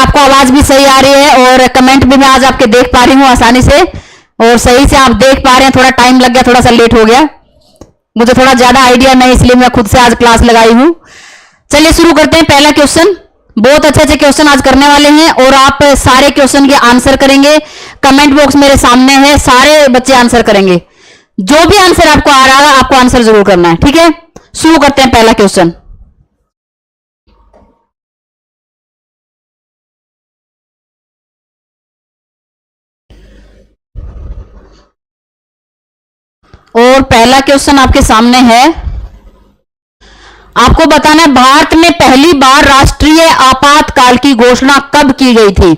आपको आवाज भी सही आ रही है और कमेंट भी मैं आज आपके देख पा रही हूं आसानी से, और सही से आप देख पा रहे हैं। थोड़ा टाइम लग गया, थोड़ा सा लेट हो गया, मुझे थोड़ा ज्यादा आइडिया नहीं, इसलिए मैं खुद से आज क्लास लगाई हूं। चलिए शुरू करते हैं। पहला क्वेश्चन, बहुत अच्छे अच्छे क्वेश्चन आज करने वाले हैं और आप सारे क्वेश्चन के आंसर करेंगे। कमेंट बॉक्स मेरे सामने है, सारे बच्चे आंसर करेंगे। जो भी आंसर आपको आ रहा है आपको आंसर जरूर करना है, ठीक है। शुरू करते हैं पहला क्वेश्चन। और पहला क्वेश्चन आपके सामने है, आपको बताना है भारत में पहली बार राष्ट्रीय आपातकाल की घोषणा कब की गई थी।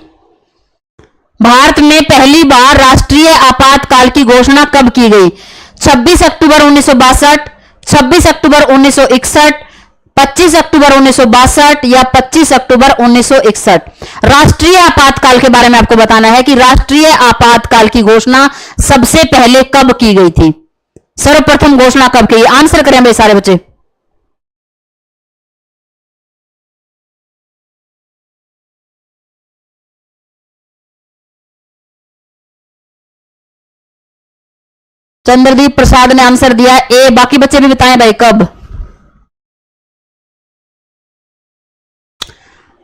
भारत में पहली बार राष्ट्रीय आपातकाल की घोषणा कब की गई? 26 अक्टूबर 1962, 26 अक्टूबर 1961, 25 अक्टूबर 1962 या 25 अक्टूबर 1961। राष्ट्रीय आपातकाल के बारे में आपको बताना है कि राष्ट्रीय आपातकाल की घोषणा सबसे पहले कब की गई थी, सर्वप्रथम घोषणा कब की? आंसर करें भाई सारे बच्चे। चंद्रदीप प्रसाद ने आंसर दिया ए। बाकी बच्चे भी बताएं भाई कब।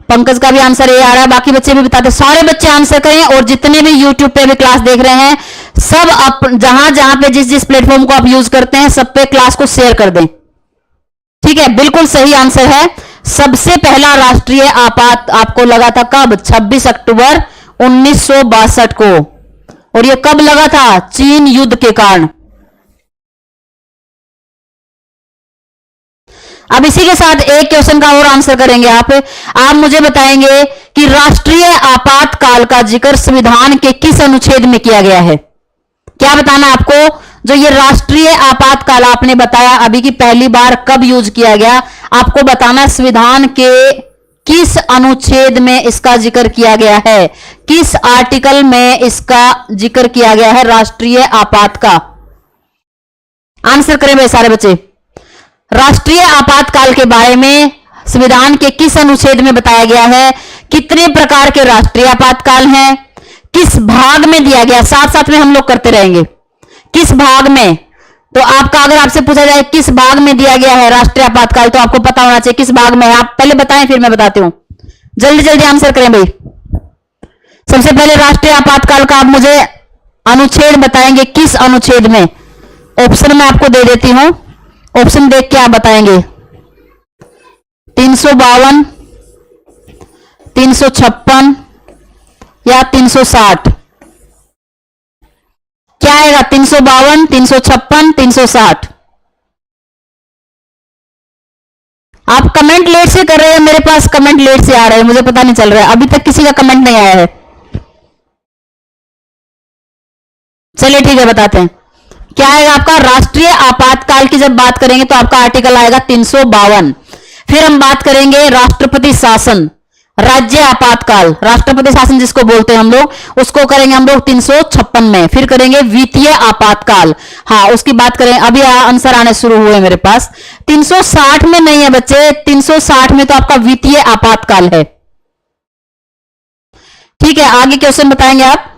पंकज का भी आंसर ए आ रहा है, बाकी बच्चे भी बताते। सारे बच्चे आंसर करें और जितने भी यूट्यूब पे भी क्लास देख रहे हैं सब आप जहां जहां पे जिस जिस प्लेटफॉर्म को आप यूज करते हैं सब पे क्लास को शेयर कर दें, ठीक है। बिल्कुल सही आंसर है, सबसे पहला राष्ट्रीय आपात आपको लगा था कब? 26 अक्टूबर 1962 को। और यह कब लगा था? चीन युद्ध के कारण। अब इसी के साथ एक क्वेश्चन का और आंसर करेंगे आप मुझे बताएंगे कि राष्ट्रीय आपातकाल का जिक्र संविधान के किस अनुच्छेद में किया गया है? क्या बताना आपको? जो ये राष्ट्रीय आपातकाल आपने बताया अभी की पहली बार कब यूज किया गया, आपको बताना संविधान के किस अनुच्छेद में इसका जिक्र किया गया है, किस आर्टिकल में इसका जिक्र किया गया है राष्ट्रीय आपात का। आंसर करें भाई सारे बच्चे। राष्ट्रीय आपातकाल के बारे में संविधान के किस अनुच्छेद में बताया गया है, कितने प्रकार के राष्ट्रीय आपातकाल हैं, किस भाग में दिया गया, साथ साथ में हम लोग करते रहेंगे किस भाग में। तो आपका अगर आपसे पूछा जाए किस भाग में दिया गया है राष्ट्रीय आपातकाल, तो आपको पता होना चाहिए किस भाग में है। आप पहले बताएं फिर मैं बताती हूं। जल्दी जल्दी आंसर करें भाई। सबसे पहले राष्ट्रीय आपातकाल का आप मुझे अनुच्छेद बताएंगे, किस अनुच्छेद में। ऑप्शन मैं आपको दे देती हूं, ऑप्शन देख के आप बताएंगे। 352, 356 या 360। क्या आएगा? 352, 356, 360। आप कमेंट लेट से कर रहे हैं, मेरे पास कमेंट लेट से आ रहे हैं, मुझे पता नहीं चल रहा है, अभी तक किसी का कमेंट नहीं आया है। चलिए ठीक है बताते हैं। क्या आएगा आपका? राष्ट्रीय आपातकाल की जब बात करेंगे तो आपका आर्टिकल आएगा 352। फिर हम बात करेंगे राष्ट्रपति शासन, राज्य आपातकाल, राष्ट्रपति शासन जिसको बोलते हैं हम लोग, उसको करेंगे हम लोग 356 में। फिर करेंगे वित्तीय आपातकाल, हाँ उसकी बात करें। अभी आंसर आने शुरू हुए मेरे पास। 360 में नहीं है बच्चे, 360 में तो आपका वित्तीय आपातकाल है, ठीक है। आगे क्वेश्चन बताएंगे आप।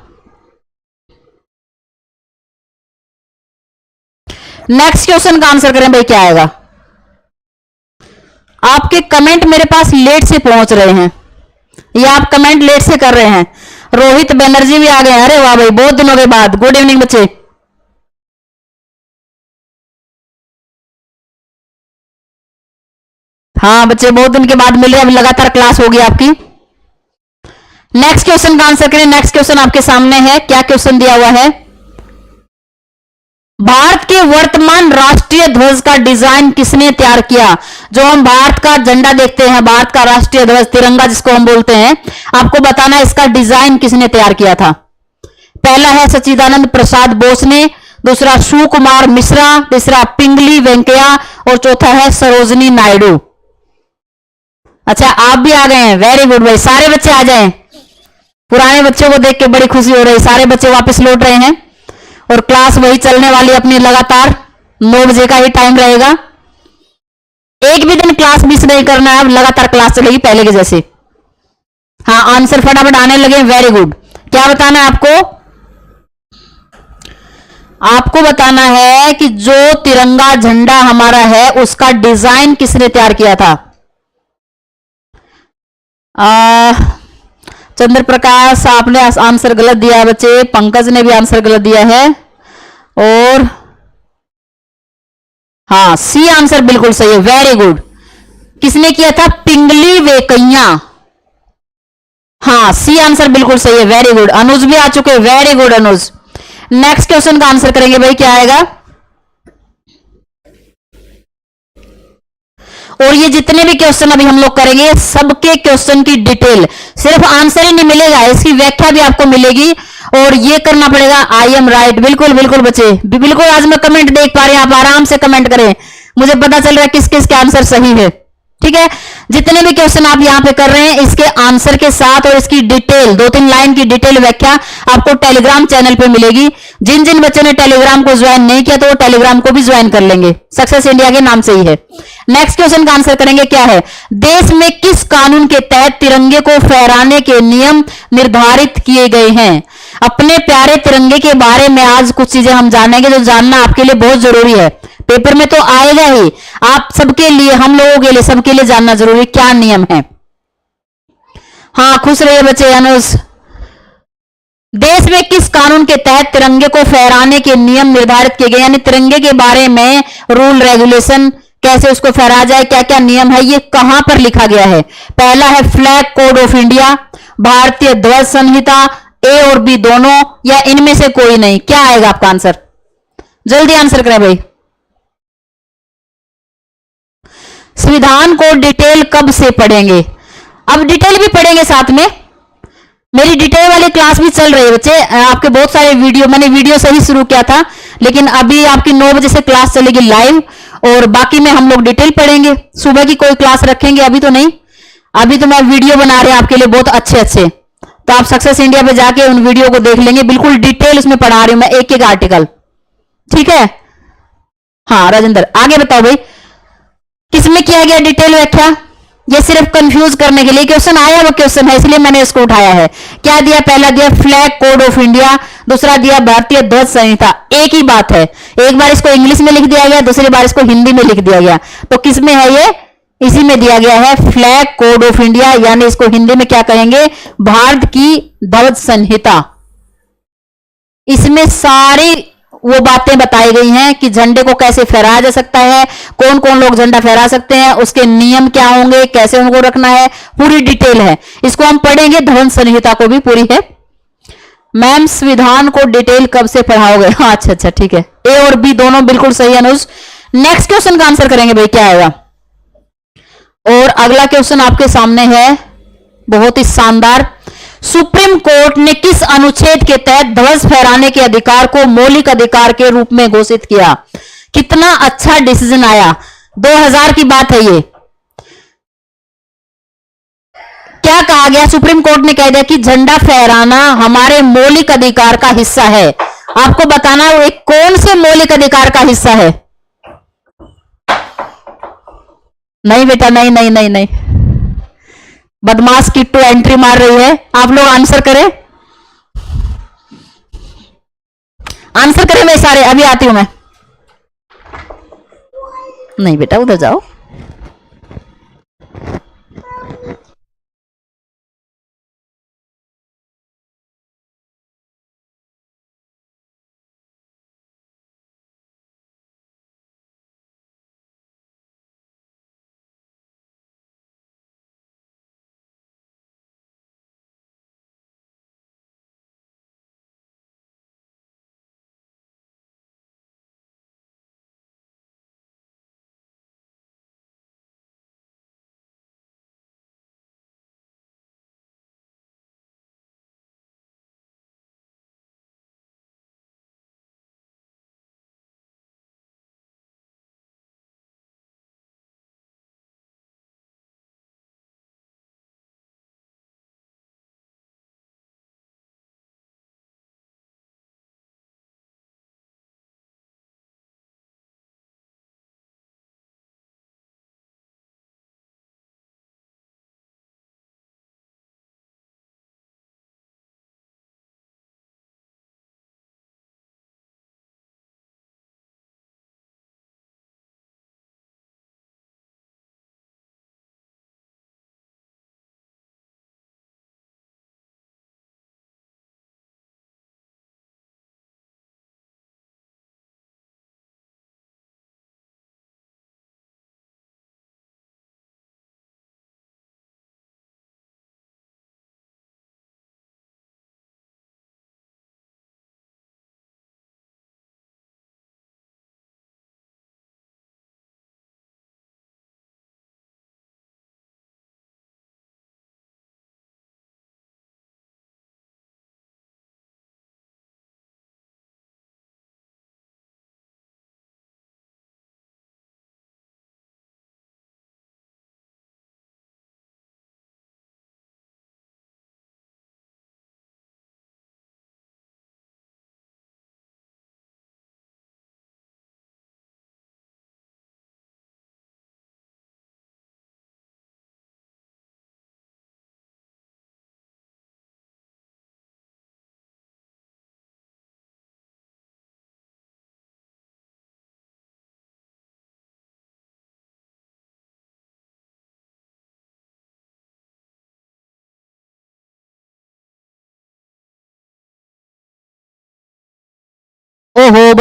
नेक्स्ट क्वेश्चन का आंसर करें भाई, क्या आएगा? आपके कमेंट मेरे पास लेट से पहुंच रहे हैं, ये आप कमेंट लेट से कर रहे हैं। रोहित बनर्जी भी आ गए, अरे वाह भाई, बहुत दिनों के बाद। गुड इवनिंग बच्चे। हाँ बच्चे बहुत दिन के बाद मिल रहे, अब लगातार क्लास होगी आपकी। नेक्स्ट क्वेश्चन का आंसर करें। नेक्स्ट क्वेश्चन आपके सामने है, क्या क्वेश्चन दिया हुआ है? भारत के वर्तमान राष्ट्रीय ध्वज का डिजाइन किसने तैयार किया? जो हम भारत का झंडा देखते हैं, भारत का राष्ट्रीय ध्वज, तिरंगा जिसको हम बोलते हैं, आपको बताना है इसका डिजाइन किसने तैयार किया था। पहला है सच्चिदानंद प्रसाद बोस ने, दूसरा शिवकुमार मिश्रा, तीसरा पिंगली वेंकैया और चौथा है सरोजनी नायडू। अच्छा आप भी आ गए हैं, वेरी गुड भाई, सारे बच्चे आ जाएं। पुराने बच्चों को देख के बड़ी खुशी हो रही, सारे बच्चे वापस लौट रहे हैं और क्लास वही चलने वाली अपनी लगातार 9 बजे का ही टाइम रहेगा। एक भी दिन क्लास मिस नहीं करना है, अब लगातार क्लास चलेगी पहले के जैसे। हाँ, आंसर फटाफट आने लगे, वेरी गुड। क्या बताना है आपको? आपको बताना है कि जो तिरंगा झंडा हमारा है उसका डिजाइन किसने तैयार किया था? चंद्र प्रकाश, आपने आंसर गलत दिया है बच्चे। पंकज ने भी आंसर गलत दिया है। और हाँ, सी आंसर बिल्कुल सही है, वेरी गुड। किसने किया था? पिंगली वेकैया। हाँ, सी आंसर बिल्कुल सही है, वेरी गुड। अनुज भी आ चुके, वेरी गुड अनुज। नेक्स्ट क्वेश्चन का आंसर करेंगे भाई, क्या आएगा? और ये जितने भी क्वेश्चन अभी हम लोग करेंगे, सबके क्वेश्चन की डिटेल, सिर्फ आंसर ही नहीं मिलेगा, इसकी व्याख्या भी आपको मिलेगी। और ये करना पड़ेगा, आई एम राइट। बिल्कुल बिल्कुल बच्चे, बिल्कुल। आज मैं कमेंट देख पा रहे हैं, आप आराम से कमेंट करें, मुझे पता चल रहा है किस किस के आंसर सही है। ठीक है, जितने भी क्वेश्चन आप यहां पे कर रहे हैं, इसके आंसर के साथ और इसकी डिटेल, 2-3 लाइन की डिटेल व्याख्या आपको टेलीग्राम चैनल पे मिलेगी। जिन जिन बच्चों ने टेलीग्राम को ज्वाइन नहीं किया तो वो टेलीग्राम को भी ज्वाइन कर लेंगे, सक्सेस इंडिया के नाम से ही है। नेक्स्ट क्वेश्चन का आंसर करेंगे, क्या है? देश में किस कानून के तहत तिरंगे को फहराने के नियम निर्धारित किए गए हैं? अपने प्यारे तिरंगे के बारे में आज कुछ चीजें हम जानेंगे जो जानना आपके लिए बहुत जरूरी है। पेपर में तो आएगा ही, आप सबके लिए, हम लोगों के लिए, सबके लिए जानना जरूरी, क्या नियम है। हाँ, खुश रहिए बच्चे। अनुज, देश में किस कानून के तहत तिरंगे को फहराने के नियम निर्धारित किए गए, यानी तिरंगे के बारे में रूल रेगुलेशन, कैसे उसको फहराया जाए, क्या क्या नियम है, ये कहां पर लिखा गया है? पहला है फ्लैग कोड ऑफ इंडिया, भारतीय ध्वज संहिता, ए और बी दोनों, या इनमें से कोई नहीं? क्या आएगा आपका आंसर? जल्दी आंसर करें भाई। संविधान को डिटेल कब से पढ़ेंगे? अब डिटेल भी पढ़ेंगे साथ में, मेरी डिटेल वाली क्लास भी चल रही है बच्चे। आपके बहुत सारे वीडियो, मैंने वीडियो से ही शुरू किया था, लेकिन अभी आपकी 9 बजे से क्लास चलेगी लाइव, और बाकी में हम लोग डिटेल पढ़ेंगे। सुबह की कोई क्लास रखेंगे अभी तो नहीं, अभी तो मैं वीडियो बना रहे हैं आपके लिए बहुत अच्छे अच्छे, तो आप सक्सेस इंडिया पे जाके उन वीडियो को देख लेंगे, बिल्कुल डिटेल उसमें पढ़ा रही हूं मैं, एक एक आर्टिकल। ठीक है? हाँ राजेंद्र, आगे बताओ भाई, किसमें किया गया डिटेल व्याख्या? ये सिर्फ कंफ्यूज करने के लिए क्वेश्चन आया, वो क्वेश्चन है इसलिए मैंने इसको उठाया है। क्या दिया? पहला दिया फ्लैग कोड ऑफ इंडिया, दूसरा दिया भारतीय ध्वज संहिता। एक ही बात है, एक बार इसको इंग्लिश में लिख दिया गया, दूसरी बार इसको हिंदी में लिख दिया गया, तो किस में है ये? इसी में दिया गया है, फ्लैग कोड ऑफ इंडिया, यानी इसको हिंदी में क्या कहेंगे? भारत की ध्वज संहिता। इसमें सारी वो बातें बताई गई हैं कि झंडे को कैसे फहराया जा सकता है, कौन कौन लोग झंडा फहरा सकते हैं, उसके नियम क्या होंगे, कैसे उनको रखना है, पूरी डिटेल है। इसको हम पढ़ेंगे, ध्वज संहिता को भी पूरी है। मैम, संविधान को डिटेल कब से पढ़ाओगे? हाँ, अच्छा अच्छा, ठीक है। ए और बी दोनों बिल्कुल सही है अनुज। नेक्स्ट क्वेश्चन का आंसर करेंगे भाई, क्या आएगा? और अगला क्वेश्चन आपके सामने है, बहुत ही शानदार। सुप्रीम कोर्ट ने किस अनुच्छेद के तहत ध्वज फहराने के अधिकार को मौलिक अधिकार के रूप में घोषित किया? कितना अच्छा डिसीजन आया, 2000 की बात है ये। क्या कहा गया? सुप्रीम कोर्ट ने कह दिया कि झंडा फहराना हमारे मौलिक अधिकार का हिस्सा है। आपको बताना वो एक कौन से मौलिक अधिकार का हिस्सा है? नहीं बेटा, नहीं नहीं नहीं नहीं, बदमाश किट्टू एंट्री मार रही है। आप लोग आंसर करें, आंसर करें मैं सारे, अभी आती हूं मैं। नहीं बेटा, उधर जाओ।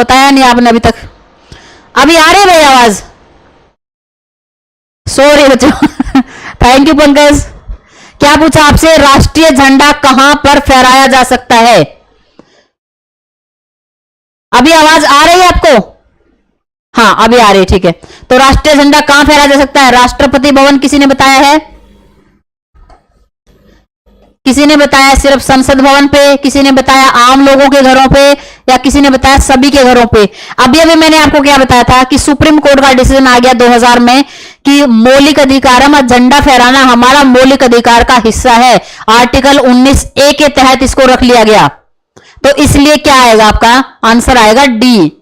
बताया नहीं आपने अभी तक। अभी आ रही है भाई आवाज? सॉरी बच्चों। Thank you Pankaj. क्या पूछा आपसे? राष्ट्रीय झंडा कहां पर फहराया जा सकता है? अभी आवाज आ रही है आपको? हाँ अभी आ रही है, ठीक है। तो राष्ट्रीय झंडा कहां फहराया जा सकता है? राष्ट्रपति भवन किसी ने बताया है? किसी ने बताया सिर्फ संसद भवन पे? किसी ने बताया आम लोगों के घरों पे? या किसी ने बताया सभी के घरों पे? अभी अभी मैंने आपको क्या बताया था कि सुप्रीम कोर्ट का डिसीजन आ गया 2000 में कि मौलिक अधिकार है, झंडा फहराना हमारा मौलिक अधिकार का हिस्सा है। आर्टिकल 19A के तहत इसको रख लिया गया। तो इसलिए क्या आएगा आपका आंसर? आएगा डी,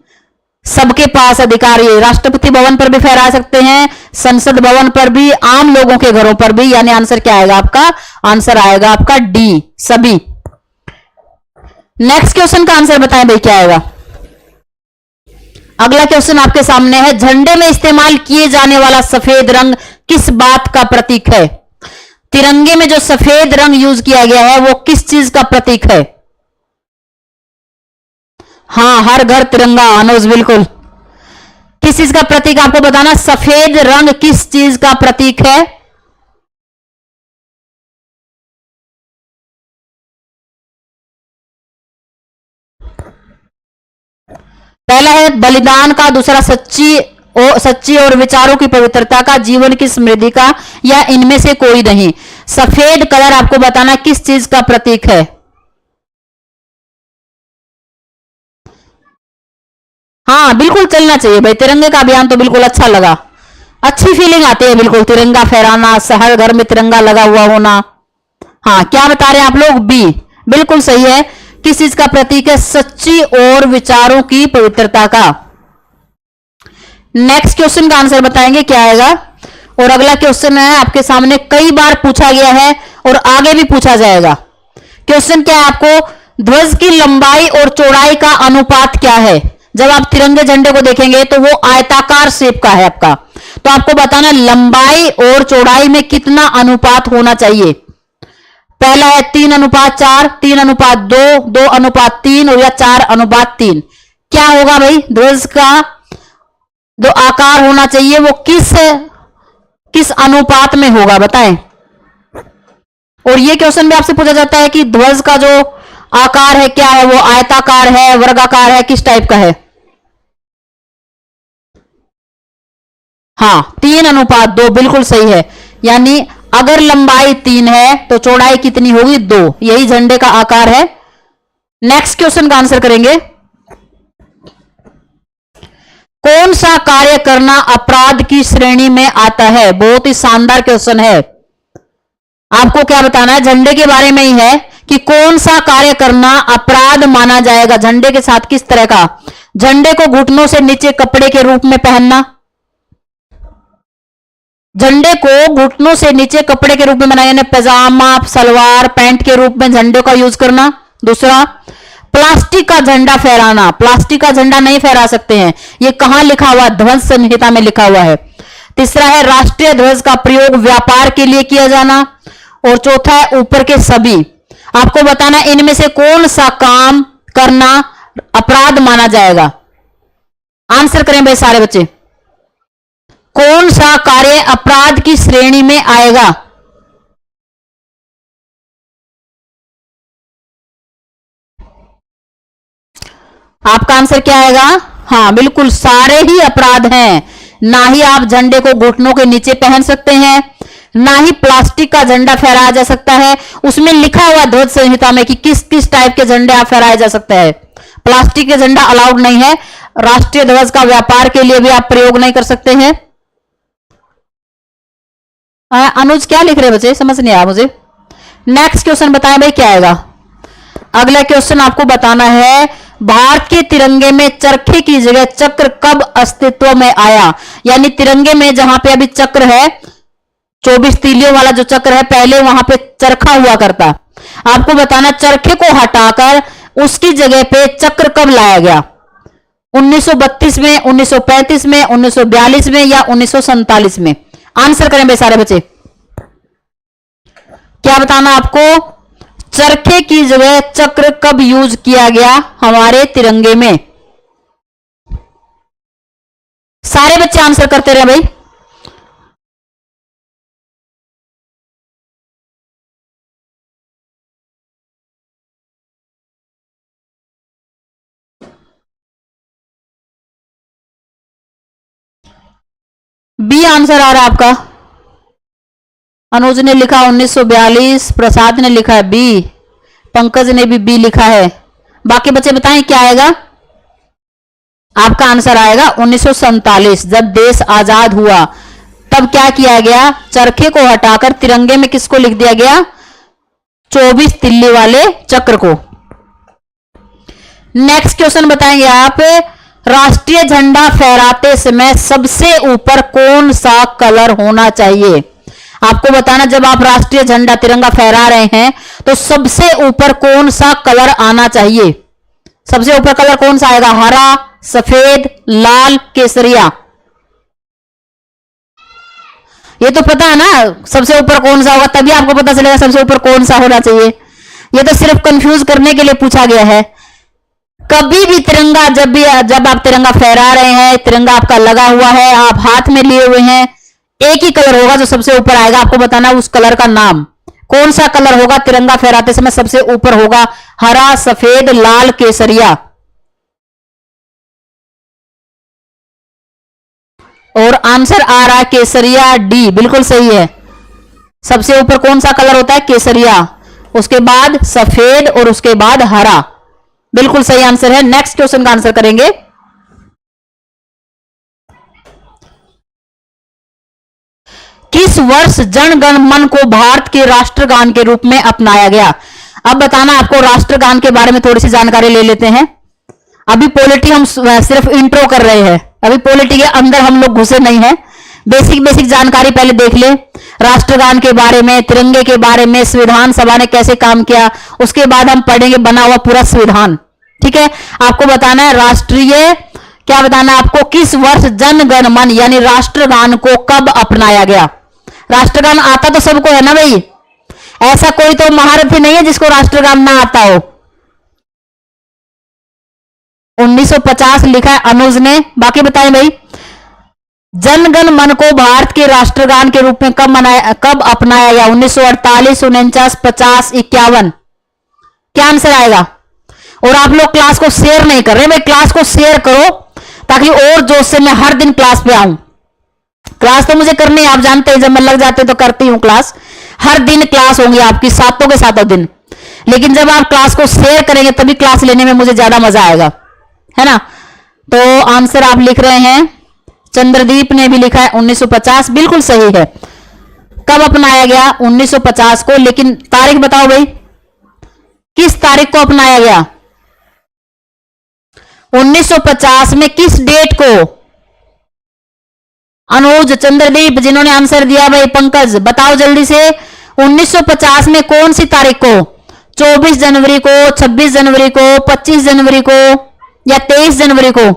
सबके पास अधिकार। ये राष्ट्रपति भवन पर भी फहरा सकते हैं, संसद भवन पर भी, आम लोगों के घरों पर भी। यानी आंसर क्या आएगा आपका? आंसर आएगा आपका डी, सभी। नेक्स्ट क्वेश्चन का आंसर बताएं भाई, क्या आएगा? अगला क्वेश्चन आपके सामने है। झंडे में इस्तेमाल किए जाने वाला सफेद रंग किस बात का प्रतीक है? तिरंगे में जो सफेद रंग यूज किया गया है वो किस चीज का प्रतीक है? हाँ, हर घर तिरंगा। अनुज बिल्कुल। किस चीज का प्रतीक आपको बताना? सफेद रंग किस चीज का प्रतीक है? पहला है बलिदान का, दूसरा सच्ची और विचारों की पवित्रता का, जीवन की समृद्धि का, या इनमें से कोई नहीं। सफेद कलर आपको बताना किस चीज का प्रतीक है? हाँ बिल्कुल चलना चाहिए भाई, तिरंगे का अभियान तो बिल्कुल अच्छा लगा, अच्छी फीलिंग आती है बिल्कुल। तिरंगा फहराना, हर घर में तिरंगा लगा हुआ होना। हाँ, क्या बता रहे हैं आप लोग? बी बिल्कुल सही है। किस चीज का प्रतीक है? सच्ची और विचारों की पवित्रता का। नेक्स्ट क्वेश्चन का आंसर बताएंगे, क्या आएगा? और अगला क्वेश्चन है आपके सामने, कई बार पूछा गया है और आगे भी पूछा जाएगा। क्वेश्चन क्या है आपको? ध्वज की लंबाई और चौड़ाई का अनुपात क्या है? जब आप तिरंगे झंडे को देखेंगे तो वो आयताकार शेप का है आपका, तो आपको बताना लंबाई और चौड़ाई में कितना अनुपात होना चाहिए। पहला है 3:4, 3:2, 2:3 और या 4:3। क्या होगा भाई? ध्वज का जो आकार होना चाहिए वो किस अनुपात में होगा बताएं। और ये क्वेश्चन भी आपसे पूछा जाता है कि ध्वज का जो आकार है क्या है, वो आयताकार है, वर्गाकार है, किस टाइप का है? हाँ, 3:2 बिल्कुल सही है। यानी अगर लंबाई 3 है तो चौड़ाई कितनी होगी? 2। यही झंडे का आकार है। नेक्स्ट क्वेश्चन का आंसर करेंगे। कौन सा कार्य करना अपराध की श्रेणी में आता है? बहुत ही शानदार क्वेश्चन है। आपको क्या बताना है? झंडे के बारे में ही है कि कौन सा कार्य करना अपराध माना जाएगा। झंडे के साथ किस तरह का? झंडे को घुटनों से नीचे कपड़े के रूप में पहनना, झंडे को घुटनों से नीचे कपड़े के रूप में बनाया, यानी पैजामा, सलवार, पैंट के रूप में झंडे का यूज करना। दूसरा, प्लास्टिक का झंडा फहराना। प्लास्टिक का झंडा नहीं फहरा सकते हैं, ये कहां लिखा हुआ? ध्वज संहिता में लिखा हुआ है। तीसरा है राष्ट्रीय ध्वज का प्रयोग व्यापार के लिए किया जाना। और चौथा है ऊपर के सभी। आपको बताना इनमें से कौन सा काम करना अपराध माना जाएगा। आंसर करें भाई सारे बच्चे, कौन सा कार्य अपराध की श्रेणी में आएगा? आपका आंसर क्या आएगा? हाँ बिल्कुल, सारे ही अपराध हैं। ना ही आप झंडे को घुटनों के नीचे पहन सकते हैं, ना ही प्लास्टिक का झंडा फहराया जा सकता है। उसमें लिखा हुआ ध्वज संहिता में कि किस किस टाइप के झंडे आप फहराया जा सकता है। प्लास्टिक के झंडा अलाउड नहीं है। राष्ट्रीय ध्वज का व्यापार के लिए भी आप प्रयोग नहीं कर सकते हैं। अनुज क्या लिख रहे बच्चे? समझ नहीं आया मुझे। नेक्स्ट क्वेश्चन बताएं भाई, क्या आएगा? अगला क्वेश्चन आपको बताना है, भारत के तिरंगे में चरखे की जगह चक्र कब अस्तित्व में आया? यानी तिरंगे में जहां पे अभी चक्र है, 24 तीलियों वाला जो चक्र है, पहले वहां पे चरखा हुआ करता। आपको बताना चरखे को हटाकर उसकी जगह पे चक्र कब लाया गया? 1932 में, 1935 में, 1942 में या 1947 में? आंसर करें भाई सारे बच्चे। क्या बताना आपको? चरखे की जगह चक्र कब यूज किया गया हमारे तिरंगे में? सारे बच्चे आंसर करते रहे भाई। बी आंसर आ रहा है आपका। अनुज ने लिखा 1942, प्रसाद ने लिखा है बी, पंकज ने भी बी लिखा है। बाकी बच्चे बताएं क्या आएगा। आपका आंसर आएगा 1947। जब देश आजाद हुआ तब क्या किया गया, चरखे को हटाकर तिरंगे में किसको लिख दिया गया, 24 तिल्ली वाले चक्र को। नेक्स्ट क्वेश्चन बताएंगे आप, राष्ट्रीय झंडा फहराते समय सबसे ऊपर कौन सा कलर होना चाहिए। आपको बताना, जब आप राष्ट्रीय झंडा तिरंगा फहरा रहे हैं तो सबसे ऊपर कौन सा कलर आना चाहिए। सबसे ऊपर कलर कौन सा आएगा, हरा, सफेद, लाल, केसरिया। ये तो पता है ना सबसे ऊपर कौन सा होगा, तभी आपको पता चलेगा सबसे ऊपर कौन सा होना चाहिए। ये तो सिर्फ कंफ्यूज करने के लिए पूछा गया है। कभी भी तिरंगा जब आप तिरंगा फहरा रहे हैं, तिरंगा आपका लगा हुआ है, आप हाथ में लिए हुए हैं, एक ही कलर होगा जो सबसे ऊपर आएगा। आपको बताना उस कलर का नाम, कौन सा कलर होगा तिरंगा फहराते समय सबसे ऊपर होगा, हरा, सफेद, लाल, केसरिया। और आंसर आ रहा है केसरिया, डी बिल्कुल सही है। सबसे ऊपर कौन सा कलर होता है, केसरिया, उसके बाद सफेद और उसके बाद हरा। बिल्कुल सही आंसर है। नेक्स्ट क्वेश्चन का आंसर करेंगे। किस वर्ष जन गण मन को भारत के राष्ट्रगान के रूप में अपनाया गया। अब बताना, आपको राष्ट्रगान के बारे में थोड़ी सी जानकारी ले लेते हैं। अभी पॉलिटी हम सिर्फ इंट्रो कर रहे हैं, अभी पॉलिटी के अंदर हम लोग घुसे नहीं हैं। बेसिक जानकारी पहले देख ले, राष्ट्रगान के बारे में, तिरंगे के बारे में, संविधान सभा ने कैसे काम किया, उसके बाद हम पढ़ेंगे बना हुआ पूरा संविधान। ठीक है, आपको बताना है राष्ट्रीय, क्या बताना आपको, किस वर्ष जन गण मन यानी राष्ट्रगान को कब अपनाया गया। राष्ट्रगान आता तो सबको है ना भाई, ऐसा कोई तो महारथी नहीं है जिसको राष्ट्रगान ना आता हो। 1950 लिखा है अनुज ने। बाकी बताएं भाई, जनगण मन को भारत के राष्ट्रगान के रूप में कब अपनाया गया, 1948, 49, 50, 51। क्या आंसर आएगा। और आप लोग क्लास को शेयर नहीं कर रहे भाई, क्लास को शेयर करो ताकि और जोश से मैं हर दिन क्लास पे आऊं। क्लास तो मुझे करनी है, आप जानते हैं, जब मैं लग जाते तो करती हूं क्लास। हर दिन क्लास होंगी आपकी, सातों के सातों दिन। लेकिन जब आप क्लास को शेयर करेंगे तभी क्लास लेने में मुझे ज्यादा मजा आएगा, है ना। तो आंसर आप लिख रहे हैं, चंद्रदीप ने भी लिखा है 1950, बिल्कुल सही है। कब अपनाया गया, 1950 को। लेकिन तारीख बताओ भाई, किस तारीख को अपनाया गया 1950 में, किस डेट को। अनुज, चंद्रदीप, जिन्होंने आंसर दिया भाई, पंकज, बताओ जल्दी से। 1950 में कौन सी तारीख को, 24 जनवरी को, 26 जनवरी को, 25 जनवरी को या 23 जनवरी को।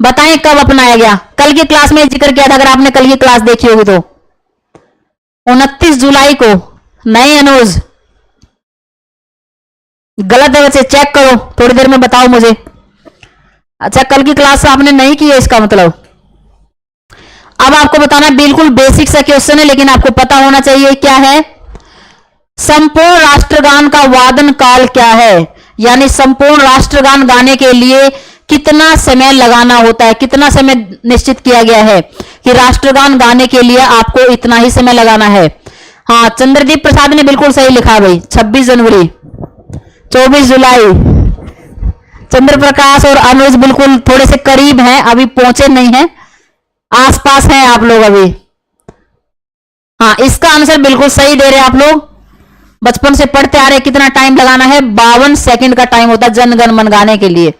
बताएं कब अपनाया गया। कल की क्लास में जिक्र किया था, अगर आपने कल की क्लास देखी होगी तो 29 जुलाई को। नहीं अनुज, गलत है, वैसे चेक करो, थोड़ी देर में बताओ मुझे। अच्छा, कल की क्लास आपने नहीं की है इसका मतलब। अब आपको बताना, बिल्कुल बेसिक सा क्वेश्चन है लेकिन आपको पता होना चाहिए क्या है। संपूर्ण राष्ट्रगान का वादन काल क्या है, यानी संपूर्ण राष्ट्रगान गाने के लिए कितना समय लगाना होता है, कितना समय निश्चित किया गया है कि राष्ट्रगान गाने के लिए आपको इतना ही समय लगाना है। हाँ, चंद्रदीप प्रसाद ने बिल्कुल सही लिखा भाई, 26 जनवरी, 24 जुलाई। चंद्र प्रकाश और अनुज बिल्कुल थोड़े से करीब हैं, अभी पहुंचे नहीं हैं, आसपास हैं आप लोग अभी। हाँ, इसका आंसर बिल्कुल सही दे रहे हैं आप लोग। बचपन से पढ़ते आ रहे, कितना टाइम लगाना है, 52 सेकंड का टाइम होता है जनगण मन गाने के लिए।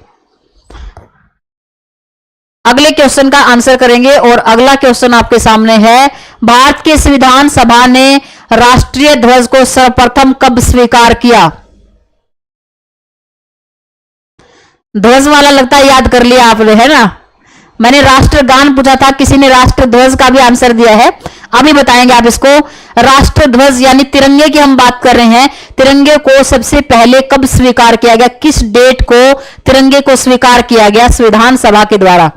अगले क्वेश्चन का आंसर करेंगे और अगला क्वेश्चन आपके सामने है, भारत के संविधान सभा ने राष्ट्रीय ध्वज को सर्वप्रथम कब स्वीकार किया। ध्वज वाला लगता है याद कर लिया आपने, है ना। मैंने राष्ट्रगान पूछा था, किसी ने राष्ट्र ध्वज का भी आंसर दिया है। अभी बताएंगे आप इसको। राष्ट्र ध्वज यानी तिरंगे की हम बात कर रहे हैं, तिरंगे को सबसे पहले कब स्वीकार किया गया, किस डेट को तिरंगे को स्वीकार किया गया संविधान सभा के द्वारा।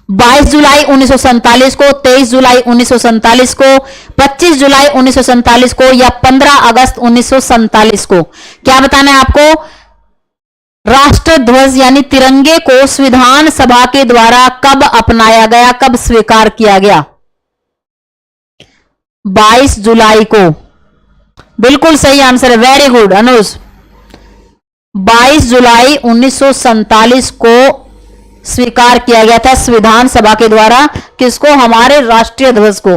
22 जुलाई 1947 को, 23 जुलाई 1947 को, 25 जुलाई 1947 को या 15 अगस्त 1947 को? क्या बताना है आपको? राष्ट्र ध्वज यानी तिरंगे को संविधान सभा के द्वारा कब अपनाया गया, कब स्वीकार किया गया? 22 जुलाई को। बिल्कुल सही आंसर है, वेरी गुड अनुज। 22 जुलाई 1947 को स्वीकार किया गया था संविधान सभा के द्वारा। किसको? हमारे राष्ट्रीय ध्वज को।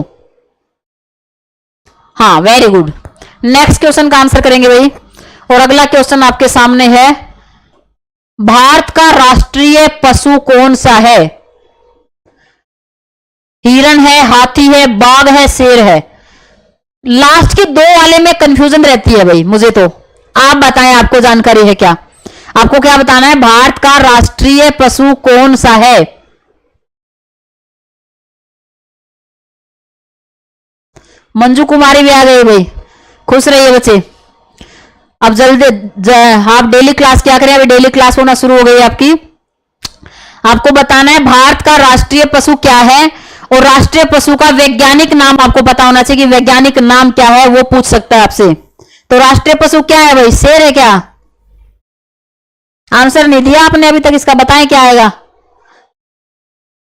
हाँ, वेरी गुड। नेक्स्ट क्वेश्चन का आंसर करेंगे भाई। और अगला क्वेश्चन आपके सामने है, भारत का राष्ट्रीय पशु कौन सा है? हिरण है, हाथी है, बाघ है, शेर है? लास्ट के दो वाले में कंफ्यूजन रहती है भाई मुझे, तो आप बताएं, आपको जानकारी है क्या? आपको क्या बताना है? भारत का राष्ट्रीय पशु कौन सा है? मंजू कुमारी भी आ गई भाई, खुश रहिए बच्चे। अब जल्दी आप डेली क्लास क्या करें, अभी डेली क्लास होना शुरू हो गई आपकी। आपको बताना है भारत का राष्ट्रीय पशु क्या है, और राष्ट्रीय पशु का वैज्ञानिक नाम आपको पता होना चाहिए कि वैज्ञानिक नाम क्या है, वो पूछ सकता है आपसे। तो राष्ट्रीय पशु क्या है भाई? शेर है क्या? आंसर नहीं दिया आपने अभी तक इसका, बताएं क्या आएगा।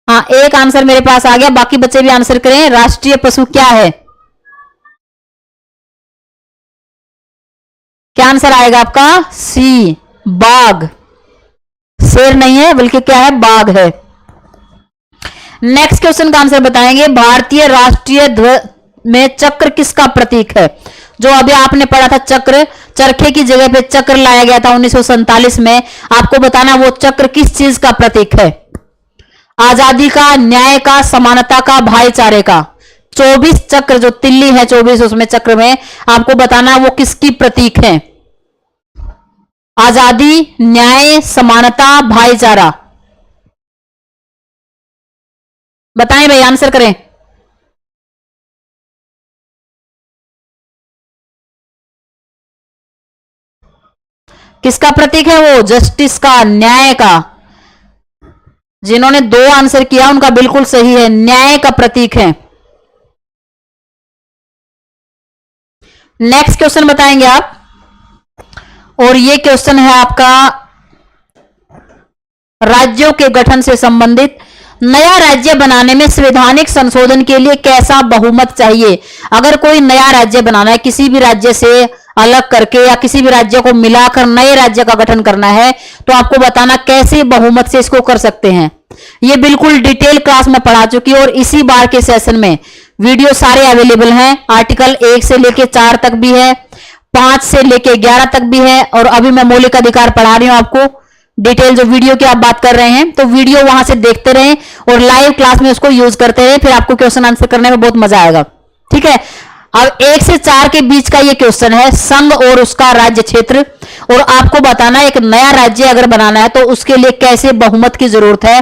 हाँ, एक आंसर मेरे पास आ गया, बाकी बच्चे भी आंसर करें। राष्ट्रीय पशु क्या है? क्या आंसर आएगा आपका? सी, बाघ। शेर नहीं है बल्कि क्या है? बाघ है। नेक्स्ट क्वेश्चन का आंसर बताएंगे, भारतीय राष्ट्रीय ध्वज में चक्र किसका प्रतीक है? जो अभी आपने पढ़ा था चक्र, चरखे की जगह पे चक्र लाया गया था 1947 में। आपको बताना वो चक्र किस चीज का प्रतीक है? आजादी का, न्याय का, समानता का, भाईचारे का? 24 चक्र जो तिल्ली है 24 उसमें चक्र में, आपको बताना वो किसकी प्रतीक है? आजादी, न्याय, समानता, भाईचारा? बताएं भाई, आंसर करें। किसका प्रतीक है वो? जस्टिस का, न्याय का। जिन्होंने दो आंसर किया उनका बिल्कुल सही है, न्याय का प्रतीक है। नेक्स्ट क्वेश्चन बताएंगे आप, और ये क्वेश्चन है आपका राज्यों के गठन से संबंधित। नया राज्य बनाने में संवैधानिक संशोधन के लिए कैसा बहुमत चाहिए? अगर कोई नया राज्य बनाना है, किसी भी राज्य से अलग करके या किसी भी राज्य को मिलाकर नए राज्य का गठन करना है, तो आपको बताना कैसे बहुमत से इसको कर सकते हैं। ये बिल्कुल डिटेल क्लास में पढ़ा चुकी है, और इसी बार के सेशन में वीडियो सारे अवेलेबल हैं। आर्टिकल 1 से लेके 4 तक भी है, 5 से लेके 11 तक भी है, और अभी मैं मौलिक अधिकार पढ़ा रही हूं आपको। डिटेल जो वीडियो की आप बात कर रहे हैं, तो वीडियो वहां से देखते रहें और लाइव क्लास में उसको यूज करते रहे, फिर आपको क्वेश्चन आंसर करने में बहुत मजा आएगा। ठीक है, अब 1 से 4 के बीच का ये क्वेश्चन है, संघ और उसका राज्य क्षेत्र। और आपको बताना एक नया राज्य अगर बनाना है तो उसके लिए कैसे बहुमत की जरूरत है,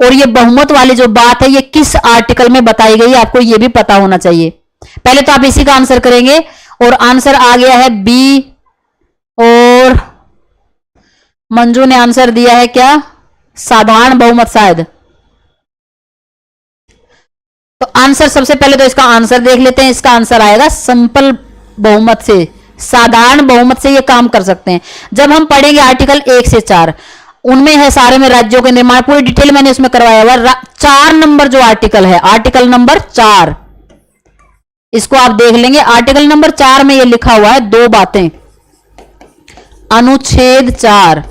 और ये बहुमत वाली जो बात है ये किस आर्टिकल में बताई गई, आपको ये भी पता होना चाहिए। पहले तो आप इसी का आंसर करेंगे, और आंसर आ गया है बी, और मंजू ने आंसर दिया है क्या? साधारण बहुमत शायद। तो आंसर सबसे पहले तो इसका आंसर देख लेते हैं। इसका आंसर आएगा सिंपल बहुमत से, साधारण बहुमत से ये काम कर सकते हैं। जब हम पढ़ेंगे आर्टिकल 1 से 4, उनमें है सारे में राज्यों के निर्माण, पूरी डिटेल मैंने उसमें करवाया हुआ। 4 नंबर जो आर्टिकल है, आर्टिकल नंबर 4, इसको आप देख लेंगे। आर्टिकल नंबर 4 में ये लिखा हुआ है 2 बातें। अनुच्छेद 4,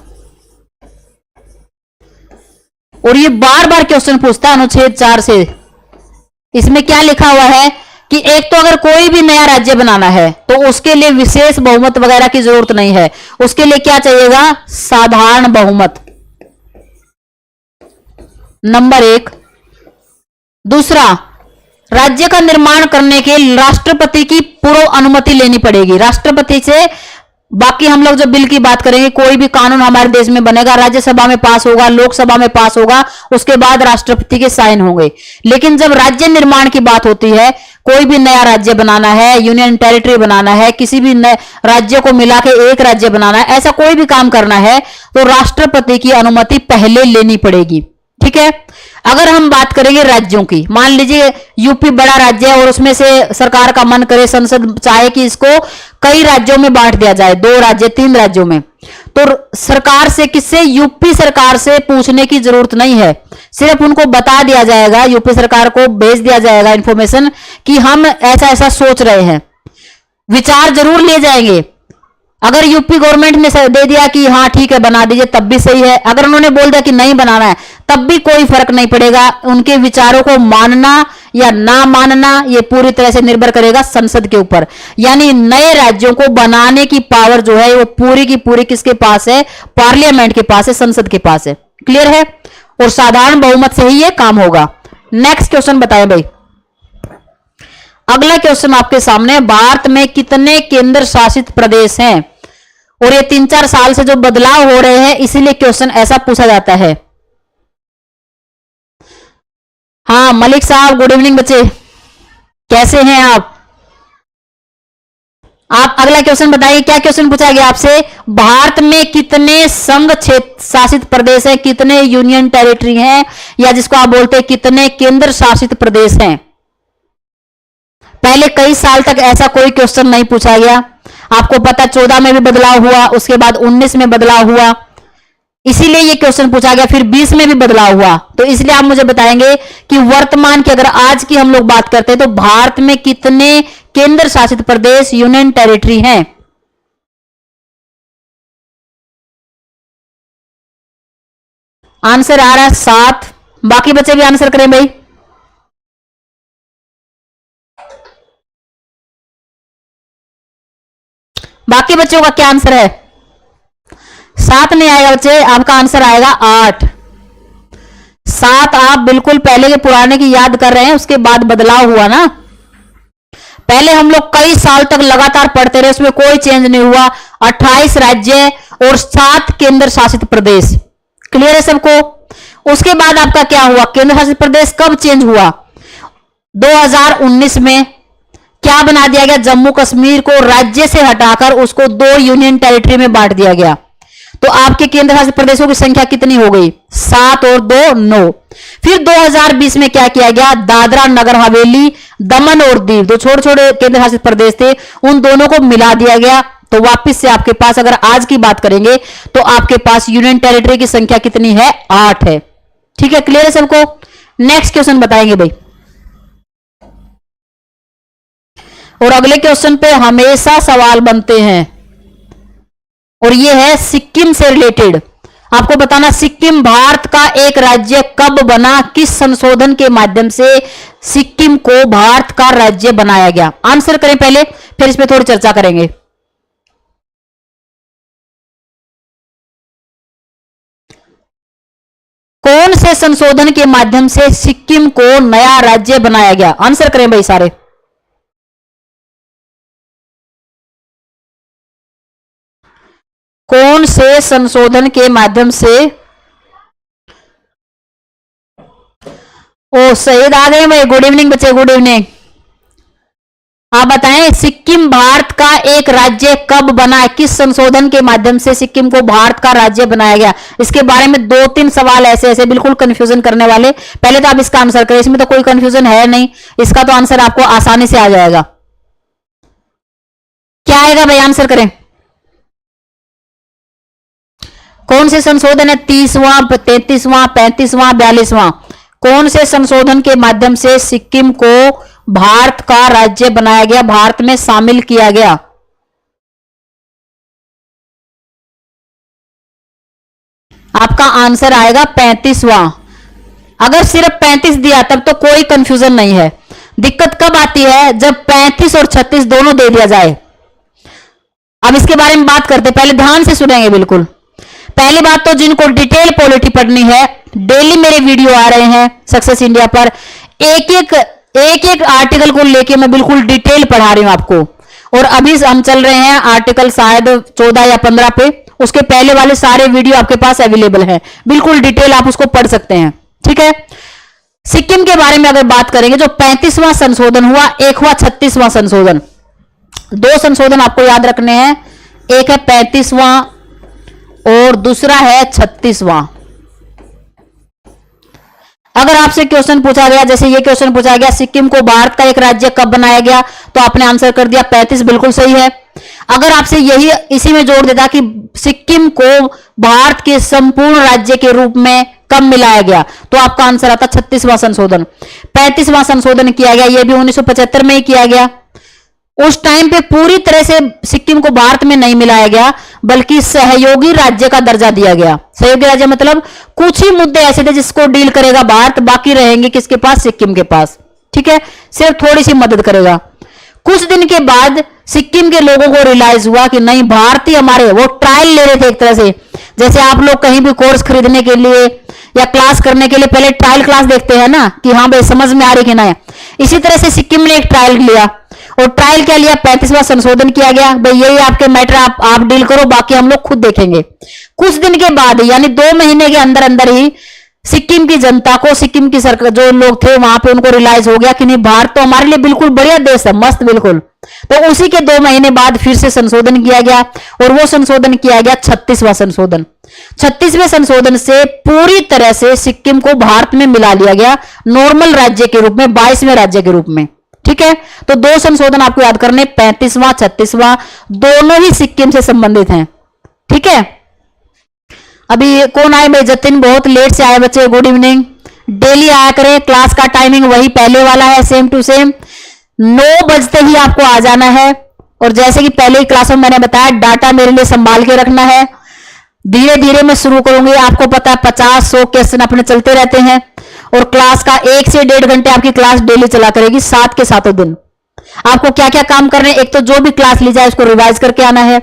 और ये बार बार क्वेश्चन पूछता है अनुच्छेद 4 से। इसमें क्या लिखा हुआ है कि एक तो अगर कोई भी नया राज्य बनाना है तो उसके लिए विशेष बहुमत वगैरह की जरूरत नहीं है, उसके लिए क्या चाहिएगा? साधारण बहुमत, नंबर 1। दूसरा, राज्य का निर्माण करने के राष्ट्रपति की पूर्व अनुमति लेनी पड़ेगी। राष्ट्रपति से बाकी हम लोग जो बिल की बात करेंगे, कोई भी कानून हमारे देश में बनेगा, राज्यसभा में पास होगा, लोकसभा में पास होगा, उसके बाद राष्ट्रपति के साइन होंगे। लेकिन जब राज्य निर्माण की बात होती है, कोई भी नया राज्य बनाना है, यूनियन टेरिटरी बनाना है, किसी भी नए राज्य को मिला के एक राज्य बनाना है, ऐसा कोई भी काम करना है तो राष्ट्रपति की अनुमति पहले लेनी पड़ेगी। ठीक है। अगर हम बात करेंगे राज्यों की, मान लीजिए यूपी बड़ा राज्य है और उसमें से सरकार का मन करे, संसद चाहे कि इसको कई राज्यों में बांट दिया जाए, 2 राज्य 3 राज्यों में, तो सरकार से, किससे, यूपी सरकार से पूछने की जरूरत नहीं है। सिर्फ उनको बता दिया जाएगा, यूपी सरकार को भेज दिया जाएगा इंफॉर्मेशन कि हम ऐसा ऐसा सोच रहे हैं। विचार जरूर ले जाएंगे। अगर यूपी गवर्नमेंट ने दे दिया कि हाँ ठीक है बना दीजिए, तब भी सही है। अगर उन्होंने बोल दिया कि नहीं बनाना है, तब भी कोई फर्क नहीं पड़ेगा। उनके विचारों को मानना या ना मानना ये पूरी तरह से निर्भर करेगा संसद के ऊपर। यानी नए राज्यों को बनाने की पावर जो है वो पूरी की पूरी किसके पास है? पार्लियामेंट के पास है, संसद के पास है। क्लियर है? और साधारण बहुमत से ही ये काम होगा। नेक्स्ट क्वेश्चन बताएं भाई। अगला क्वेश्चन आपके सामने, भारत में कितने केंद्र शासित प्रदेश हैं? और ये 3-4 साल से जो बदलाव हो रहे हैं, इसीलिए क्वेश्चन ऐसा पूछा जाता है। हाँ मलिक साहब, गुड इवनिंग बच्चे, कैसे हैं आप? अगला क्वेश्चन बताइए, क्या क्वेश्चन पूछा गया आपसे? भारत में कितने संघ क्षेत्र शासित प्रदेश हैं, कितने यूनियन टेरिटरी हैं, या जिसको आप बोलते हैं कितने केंद्र शासित प्रदेश हैं? पहले कई साल तक ऐसा कोई क्वेश्चन नहीं पूछा गया। आपको पता 14 में भी बदलाव हुआ, उसके बाद 19 में बदलाव हुआ, इसीलिए ये क्वेश्चन पूछा गया। फिर 20 में भी बदलाव हुआ। तो इसलिए आप मुझे बताएंगे कि वर्तमान की, अगर आज की हम लोग बात करते हैं, तो भारत में कितने केंद्र शासित प्रदेश, यूनियन टेरिटरी हैं? आंसर आ रहा है 7। बाकी बच्चे भी आंसर करें भाई। बाकी बच्चों का क्या आंसर है? 7 नहीं आएगा बच्चे, आपका आंसर आएगा 8। 7 आप बिल्कुल पहले के पुराने की याद कर रहे हैं, उसके बाद बदलाव हुआ ना। पहले हम लोग कई साल तक लगातार पढ़ते रहे, उसमें कोई चेंज नहीं हुआ। 28 राज्य और 7 केंद्र शासित प्रदेश। क्लियर है सबको? उसके बाद आपका क्या हुआ? केंद्र शासित प्रदेश कब चेंज हुआ? 2019 में क्या बना दिया गया? जम्मू कश्मीर को राज्य से हटाकर उसको 2 यूनियन टेरिटरी में बांट दिया गया। तो आपके केंद्र शासित प्रदेशों की संख्या कितनी हो गई? 7 और 2 9। फिर 2020 में क्या किया गया? दादरा नगर हवेली, दमन और दीव, जो छोटे छोटे केंद्र शासित प्रदेश थे, उन दोनों को मिला दिया गया। तो वापस से आपके पास, अगर आज की बात करेंगे, तो आपके पास यूनियन टेरिटरी की संख्या कितनी है? 8 है। ठीक है, क्लियर है सबको? नेक्स्ट क्वेश्चन बताएंगे भाई। और अगले क्वेश्चन पे हमेशा सवाल बनते हैं, और ये है सिक्किम से रिलेटेड। आपको बताना, सिक्किम भारत का एक राज्य कब बना? किस संशोधन के माध्यम से सिक्किम को भारत का राज्य बनाया गया? आंसर करें पहले, फिर इस पे थोड़ी चर्चा करेंगे। कौन से संशोधन के माध्यम से सिक्किम को नया राज्य बनाया गया? आंसर करें भाई सारे। कौन से संशोधन के माध्यम से? ओ शहीद आ गए भाई, गुड इवनिंग बच्चे, गुड इवनिंग। आप बताएं, सिक्किम भारत का एक राज्य कब बना है? किस संशोधन के माध्यम से सिक्किम को भारत का राज्य बनाया गया? इसके बारे में 2-3 सवाल ऐसे ऐसे बिल्कुल कंफ्यूजन करने वाले। पहले तो आप इसका आंसर करें, इसमें तो कोई कंफ्यूजन है नहीं, इसका तो आंसर आपको आसानी से आ जाएगा। क्या आएगा भाई? आंसर करें। कौन से संशोधन है? 30वां, 33वां, 35वां, 42वां? कौन से संशोधन के माध्यम से सिक्किम को भारत का राज्य बनाया गया, भारत में शामिल किया गया? आपका आंसर आएगा 35वां। अगर सिर्फ 35 दिया तब तो कोई कंफ्यूजन नहीं है। दिक्कत कब आती है? जब 35 और 36 दोनों दे दिया जाए। अब इसके बारे में बात करते, पहले ध्यान से सुनेंगे बिल्कुल। पहली बात तो जिनको डिटेल पॉलिटी पढ़नी है, डेली मेरे वीडियो आ रहे हैं सक्सेस इंडिया पर, एक एक आर्टिकल को लेके मैं बिल्कुल डिटेल पढ़ा रही हूं आपको। और अभी हम चल रहे हैं आर्टिकल शायद 14 या 15 पे, उसके पहले वाले सारे वीडियो आपके पास अवेलेबल हैं, बिल्कुल डिटेल आप उसको पढ़ सकते हैं। ठीक है, सिक्किम के बारे में अगर बात करेंगे, जो 35वां संशोधन हुआ, एक हुआ 36वां संशोधन। 2 संशोधन आपको याद रखने हैं, एक है 35वां और दूसरा है 36वां। अगर आपसे क्वेश्चन पूछा गया, जैसे ये क्वेश्चन पूछा गया, सिक्किम को भारत का एक राज्य कब बनाया गया, तो आपने आंसर कर दिया 35, बिल्कुल सही है। अगर आपसे यही इसी में जोड़ देता कि सिक्किम को भारत के संपूर्ण राज्य के रूप में कब मिलाया गया, तो आपका आंसर आता 36वां संशोधन। 35वां संशोधन किया गया, यह भी 1975 में ही किया गया। उस टाइम पे पूरी तरह से सिक्किम को भारत में नहीं मिलाया गया, बल्कि सहयोगी राज्य का दर्जा दिया गया। सहयोगी राज्य मतलब कुछ ही मुद्दे ऐसे थे जिसको डील करेगा भारत, बाकी रहेंगे किसके पास, सिक्किम के पास। ठीक है, सिर्फ थोड़ी सी मदद करेगा। कुछ दिन के बाद सिक्किम के लोगों को रियलाइज हुआ कि नहीं, भारतीय हमारे, वो ट्रायल ले रहे थे एक तरह से। जैसे आप लोग कहीं भी कोर्स खरीदने के लिए या क्लास करने के लिए पहले ट्रायल क्लास देखते हैं ना, कि हाँ भाई समझ में आ रही कि नहीं। इसी तरह से सिक्किम ने एक ट्रायल लिया, और ट्रायल क्या लिया, 35वां संशोधन किया गया। भाई यही आपके मैटर, आप डील करो, बाकी हम लोग खुद देखेंगे। कुछ दिन के बाद, यानी 2 महीने के अंदर अंदर ही सिक्किम की जनता को, सिक्किम की सरकार, जो लोग थे वहां पे, उनको रियलाइज हो गया कि नहीं, भारत तो हमारे लिए बिल्कुल बढ़िया देश है, मस्त बिल्कुल। तो उसी के 2 महीने बाद फिर से संशोधन किया गया, और वो संशोधन किया गया 36वां संशोधन। 36वें संशोधन से पूरी तरह से सिक्किम को भारत में मिला लिया गया, नॉर्मल राज्य के रूप में, 22वें राज्य के रूप में। ठीक है, तो 2 संशोधन आपको याद करने, 35वां 36वां, दोनों ही सिक्किम से संबंधित हैं। ठीक है, अभी कौन आए भाई, जतिन बहुत लेट से आए बच्चे, गुड इवनिंग। डेली आया करें, क्लास का टाइमिंग वही पहले वाला है, सेम टू सेम। 9 बजते ही आपको आ जाना है, और जैसे कि पहले ही क्लास में मैंने बताया, डाटा मेरे लिए संभाल के रखना है। धीरे धीरे मैं शुरू करूंगी, आपको पता है 50-100 क्वेश्चन अपने चलते रहते हैं, और क्लास का 1 से 1.5 घंटे आपकी क्लास डेली चला करेगी, 7 के 7 दिन। आपको क्या क्या काम करने हैं, एक तो जो भी क्लास ली जाए उसको रिवाइज करके आना है।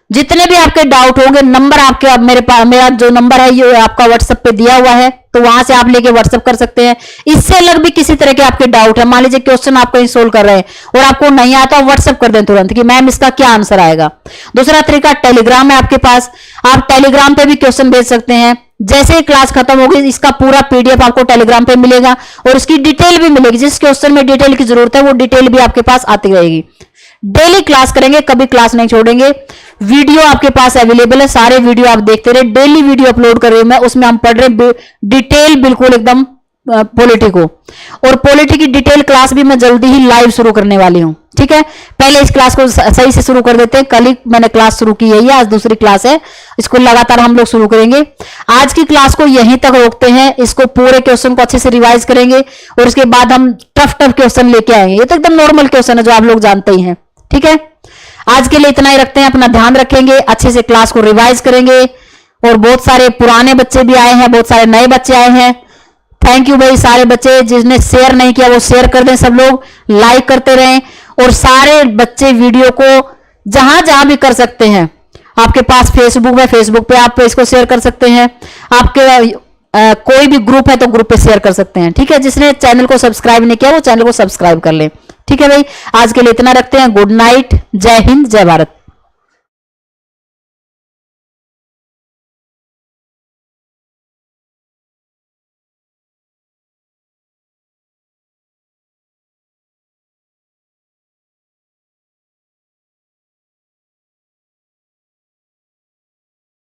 जितने भी आपके डाउट होंगे, नंबर आपके, अब मेरे पास मेरा जो नंबर है ये आपका व्हाट्सएप पे दिया हुआ है, तो वहां से आप लेके व्हाट्सएप कर सकते हैं। इससे अलग भी किसी तरह के आपके डाउट है, मान लीजिए क्वेश्चन आप कहीं सोल्व कर रहे हैं और आपको नहीं आता, व्हाट्सएप कर दें तुरंत कि मैम इसका क्या आंसर आएगा। दूसरा तरीका, टेलीग्राम है आपके पास, आप टेलीग्राम पे भी क्वेश्चन भेज सकते हैं। जैसे ही क्लास खत्म होगी, इसका पूरा पीडीएफ आपको टेलीग्राम पे मिलेगा, और उसकी डिटेल भी मिलेगी। जिस क्वेश्चन में डिटेल की जरूरत है, वो डिटेल भी आपके पास आती रहेगी। डेली क्लास करेंगे, कभी क्लास नहीं छोड़ेंगे। वीडियो आपके पास अवेलेबल है, सारे वीडियो आप देखते रहे। डेली वीडियो अपलोड कर रही हूं मैं, उसमें हम पढ़ रहे डिटेल बिल्कुल एकदम पॉलिटी को, और पॉलिटी की डिटेल क्लास भी मैं जल्दी ही लाइव शुरू करने वाली हूं। ठीक है, पहले इस क्लास को सही से शुरू कर देते हैं। कल ही मैंने क्लास शुरू की है, आज दूसरी क्लास है, इसको लगातार हम लोग शुरू करेंगे। आज की क्लास को यहीं तक रोकते हैं, इसको पूरे क्वेश्चन को अच्छे से रिवाइज करेंगे, और उसके बाद हम टफ क्वेश्चन लेके आएंगे। ये तो एकदम नॉर्मल क्वेश्चन है जो आप लोग जानते ही हैं। ठीक है, आज के लिए इतना ही रखते हैं, अपना ध्यान रखेंगे, अच्छे से क्लास को रिवाइज करेंगे। और बहुत सारे पुराने बच्चे भी आए हैं, बहुत सारे नए बच्चे आए हैं। थैंक यू भाई, सारे बच्चे जिसने शेयर नहीं किया वो शेयर कर दें, सब लोग लाइक करते रहें, और सारे बच्चे वीडियो को जहां जहां भी कर सकते हैं। आपके पास फेसबुक है, फेसबुक पे आप इसको शेयर कर सकते हैं। आपके कोई भी ग्रुप है तो ग्रुप पे शेयर कर सकते हैं। ठीक है, जिसने चैनल को सब्सक्राइब नहीं किया वो चैनल को सब्सक्राइब कर ले। ठीक है भाई, आज के लिए इतना रखते हैं। गुड नाइट, जय हिंद, जय भारत।